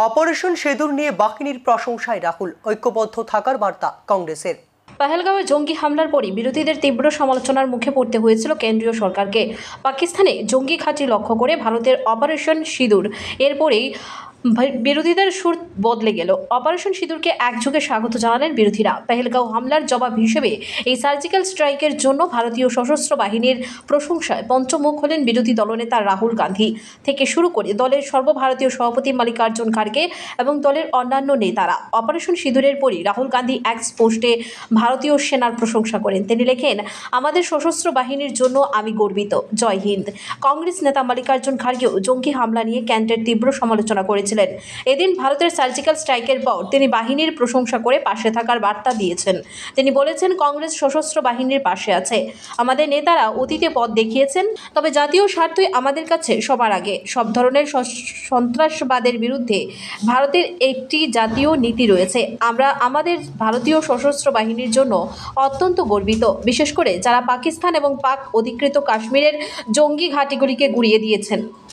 Operation সিঁদুর নিয়ে বাহিনীর প্রশংসায় রাহুল, ঐক্যবদ্ধ থাকার বার্তা কংগ্রেসের। পহেলগাঁওয়ে জঙ্গি হামলার পরই বিরোধীদের তীব্র সমালোচনার মুখে পড়তে হয়েছিল কেন্দ্রীয় সরকারকে। পাকিস্তানে জঙ্গি ঘাঁটি লক্ষ্য করে ভারতের অপারেশন সিঁদুর, এরপরেই বিরোধীদের সুর বদলে গেল। অপারেশন সিঁদুরকে একযোগে স্বাগত জানালেন বিরোধীরা। পহেলগাঁও হামলার জবাব হিসেবে এই সার্জিক্যাল স্ট্রাইকের জন্য ভারতীয় সশস্ত্র বাহিনীর প্রশংসায় পঞ্চমুখ হলেন বিরোধী দলনেতা রাহুল গান্ধী থেকে শুরু করে দলের সর্বভারতীয় সভাপতি মাল্লিকার্জুন খাড়গে এবং দলের অন্যান্য নেতারা। অপারেশন সিঁদুরের পরই রাহুল গান্ধী এক্স পোস্টে ভারতীয় সেনার প্রশংসা করেন। তিনি লেখেন, আমাদের সশস্ত্র বাহিনীর জন্য আমি গর্বিত, জয় হিন্দ। কংগ্রেস নেতা মাল্লিকার্জুন খাড়গেও জঙ্গি হামলা নিয়ে কেন্দ্রের তীব্র সমালোচনা করেছিলেন। এদিন ভারতের সার্জিক্যাল স্ট্রাইকের পর তিনি বাহিনীর প্রশংসা করে পাশে থাকার বার্তা দিয়েছেন। তিনি বলেছেন, কংগ্রেস সশস্ত্র বাহিনীর পাশে আছে। আমাদের নেতারা অতীতে পথ দেখিয়েছেন, তবে জাতীয় স্বার্থই আমাদের কাছে সবার আগে। সব ধরনের সন্ত্রাসবাদের বিরুদ্ধে ভারতের একটি জাতীয় নীতি রয়েছে। আমরা আমাদের ভারতীয় সশস্ত্র বাহিনীর জন্য অত্যন্ত গর্বিত, বিশেষ করে যারা পাকিস্তান এবং পাক অধিকৃত কাশ্মীরের জঙ্গি ঘাঁটিগুলিকে গুঁড়িয়ে দিয়েছেন।